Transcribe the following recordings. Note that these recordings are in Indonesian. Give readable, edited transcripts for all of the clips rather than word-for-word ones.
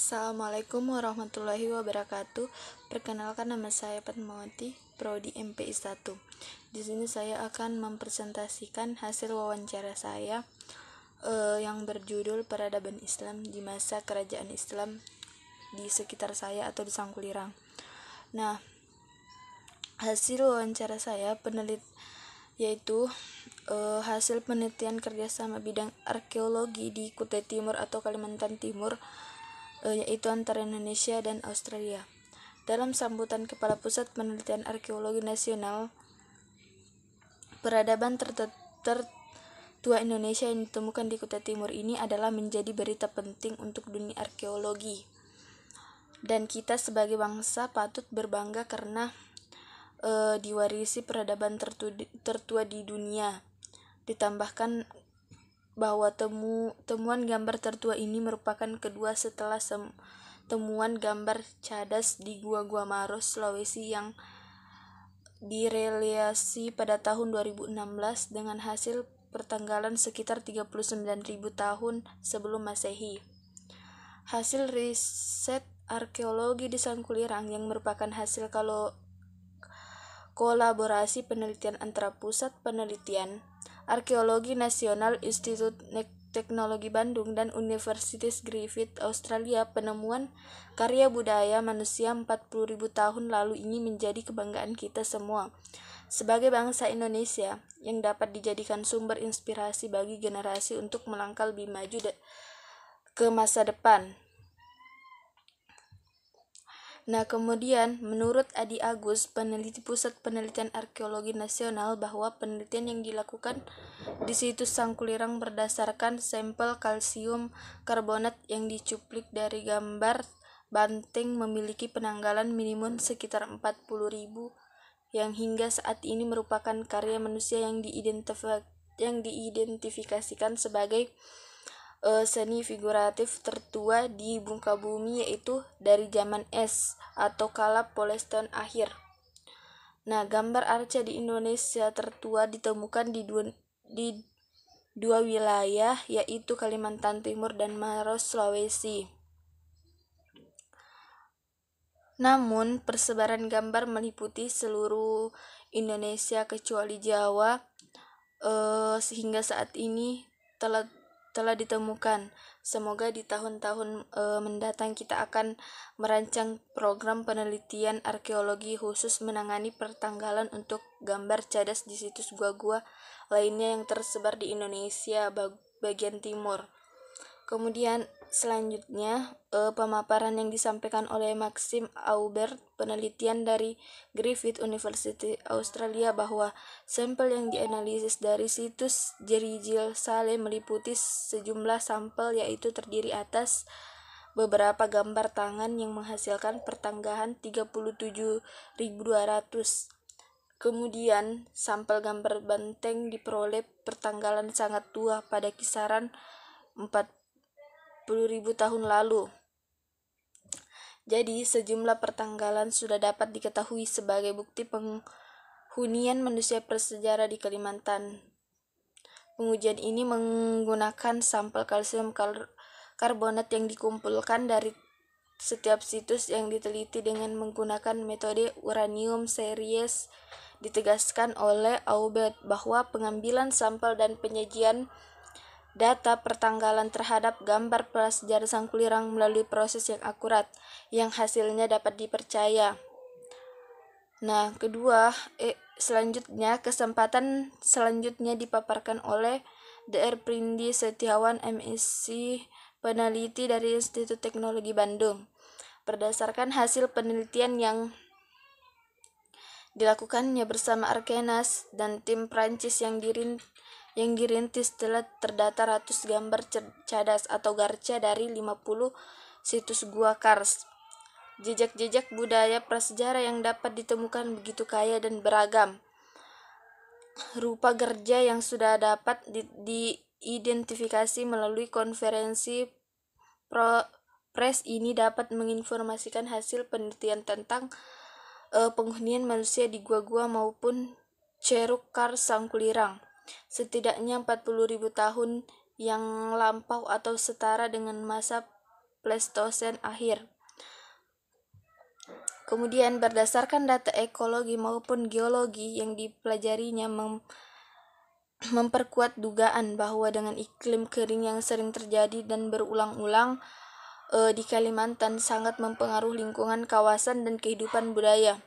Assalamualaikum warahmatullahi wabarakatuh. Perkenalkan, nama saya Fatmawati, Prodi MPI 1. Di sini saya akan mempresentasikan hasil wawancara saya yang berjudul Peradaban Islam di Masa Kerajaan Islam di sekitar saya atau di Sangkulirang. Nah, hasil wawancara saya yaitu hasil penelitian kerjasama bidang arkeologi di Kutai Timur atau Kalimantan Timur, yaitu antara Indonesia dan Australia. Dalam sambutan Kepala Pusat Penelitian Arkeologi Nasional, peradaban tertua Indonesia yang ditemukan di Kutai Timur ini adalah menjadi berita penting untuk dunia arkeologi. Dan kita sebagai bangsa patut berbangga karena diwarisi peradaban tertua di dunia. Ditambahkan bahwa temuan gambar tertua ini merupakan kedua setelah temuan gambar cadas di Gua Maros, Sulawesi yang direliasi pada tahun 2016 dengan hasil pertanggalan sekitar 39.000 tahun sebelum Masehi. Hasil riset arkeologi di Sangkulirang yang merupakan hasil kolaborasi penelitian antara Pusat Penelitian Arkeologi Nasional Institut Teknologi Bandung dan Universitas Griffith Australia, penemuan karya budaya manusia 40.000 tahun lalu ini menjadi kebanggaan kita semua sebagai bangsa Indonesia yang dapat dijadikan sumber inspirasi bagi generasi untuk melangkah lebih maju ke masa depan. Nah, kemudian menurut Adi Agus, peneliti Pusat Penelitian Arkeologi Nasional, bahwa penelitian yang dilakukan di situs Sangkulirang berdasarkan sampel kalsium karbonat yang dicuplik dari gambar banteng memiliki penanggalan minimum sekitar 40.000 yang hingga saat ini merupakan karya manusia yang diidentifikasikan sebagai seni figuratif tertua di muka bumi, yaitu dari zaman es atau kala Pleistosen akhir. Nah, gambar arca di Indonesia tertua ditemukan di dua wilayah, yaitu Kalimantan Timur dan Maros, Sulawesi. Namun, persebaran gambar meliputi seluruh Indonesia kecuali Jawa sehingga saat ini telah ditemukan. Semoga di tahun-tahun mendatang kita akan merancang program penelitian arkeologi khusus menangani pertanggalan untuk gambar cadas di situs gua-gua lainnya yang tersebar di Indonesia bagian timur. Kemudian selanjutnya pemaparan yang disampaikan oleh Maxim Aubert, penelitian dari Griffith University Australia, bahwa sampel yang dianalisis dari situs Jerijil Saleh meliputi sejumlah sampel, yaitu terdiri atas beberapa gambar tangan yang menghasilkan pertanggalan 37.200. Kemudian sampel gambar banteng diperoleh pertanggalan sangat tua pada kisaran 40.000 tahun lalu. Jadi, sejumlah pertanggalan sudah dapat diketahui sebagai bukti penghunian manusia prasejarah di Kalimantan. Pengujian ini menggunakan sampel kalsium karbonat yang dikumpulkan dari setiap situs yang diteliti dengan menggunakan metode uranium series. Ditegaskan oleh Aubert bahwa pengambilan sampel dan penyajian data pertanggalan terhadap gambar prasejarah Sangkulirang melalui proses yang akurat, yang hasilnya dapat dipercaya. Nah, kesempatan selanjutnya dipaparkan oleh Dr. Prindi Setiawan, MSc, peneliti dari Institut Teknologi Bandung. Berdasarkan hasil penelitian yang dilakukannya bersama Arkenas dan tim Prancis yang dirintis, telah terdata ratus gambar cadas atau garca dari 50 situs gua kars. Jejak-jejak budaya prasejarah yang dapat ditemukan begitu kaya dan beragam. Rupa gerja yang sudah dapat diidentifikasi melalui konferensi press ini dapat menginformasikan hasil penelitian tentang penghunian manusia di gua-gua maupun ceruk kars Sangkulirang. Setidaknya 40.000 tahun yang lampau atau setara dengan masa Pleistosen akhir. Kemudian berdasarkan data ekologi maupun geologi yang dipelajarinya memperkuat dugaan bahwa dengan iklim kering yang sering terjadi dan berulang-ulang di Kalimantan sangat mempengaruhi lingkungan kawasan dan kehidupan budaya.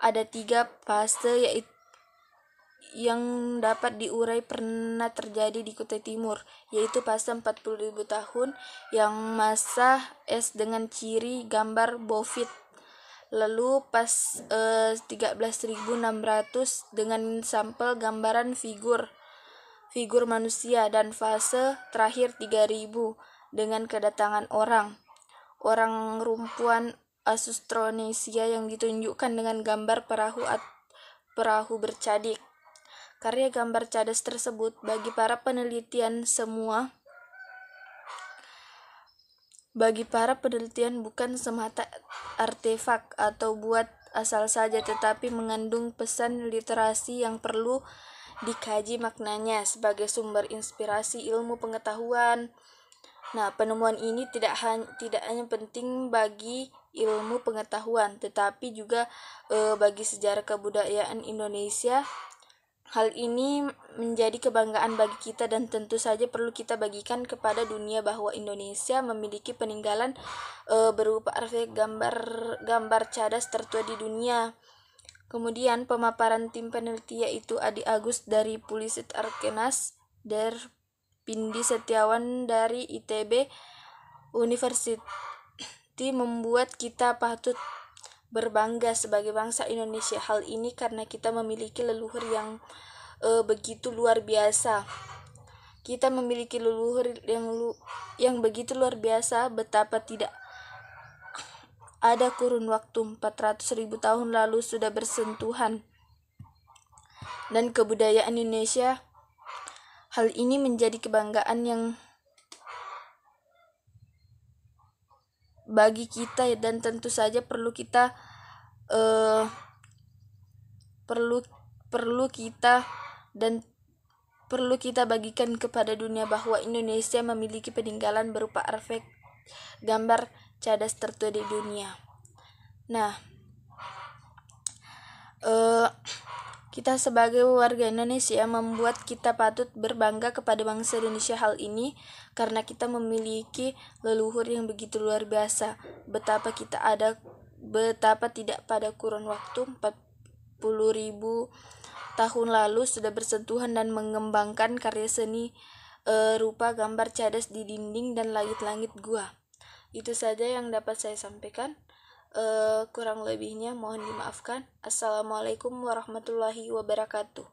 Ada 3 fase yang dapat diurai pernah terjadi di Kutai Timur, yaitu fase 40.000 tahun yang masa es dengan ciri gambar bofit, lalu pas 13.600 dengan sampel gambaran figur manusia, dan fase terakhir 3.000 dengan kedatangan orang rumpuan Austronesia yang ditunjukkan dengan gambar perahu bercadik. Karya gambar cadas tersebut bagi para penelitian bukan semata artefak atau buat asal saja, tetapi mengandung pesan literasi yang perlu dikaji maknanya sebagai sumber inspirasi ilmu pengetahuan. Nah, penemuan ini tidak hanya penting bagi ilmu pengetahuan, tetapi juga bagi sejarah kebudayaan Indonesia. Hal ini menjadi kebanggaan bagi kita dan tentu saja perlu kita bagikan kepada dunia bahwa Indonesia memiliki peninggalan berupa artefak gambar cadas tertua di dunia. Kemudian pemaparan tim peneliti yaitu Adi Agus dari Puliset Arkenas, Der Pindi Setiawan dari ITB University membuat kita patut berbangga sebagai bangsa Indonesia. Hal ini karena kita memiliki leluhur yang begitu luar biasa. Kita memiliki leluhur yang begitu luar biasa, betapa tidak ada kurun waktu 400.000 tahun lalu sudah bersentuhan dan kebudayaan Indonesia. Hal ini menjadi kebanggaan yang bagi kita, dan tentu saja perlu kita bagikan kepada dunia bahwa Indonesia memiliki peninggalan berupa artefak gambar cadas tertua di dunia. Nah, kita sebagai warga Indonesia membuat kita patut berbangga kepada bangsa Indonesia. Hal ini karena kita memiliki leluhur yang begitu luar biasa. Betapa tidak pada kurun waktu 40.000 tahun lalu sudah bersentuhan dan mengembangkan karya seni rupa gambar cadas di dinding dan langit-langit gua. Itu saja yang dapat saya sampaikan. Kurang lebihnya mohon dimaafkan. Assalamualaikum warahmatullahi wabarakatuh.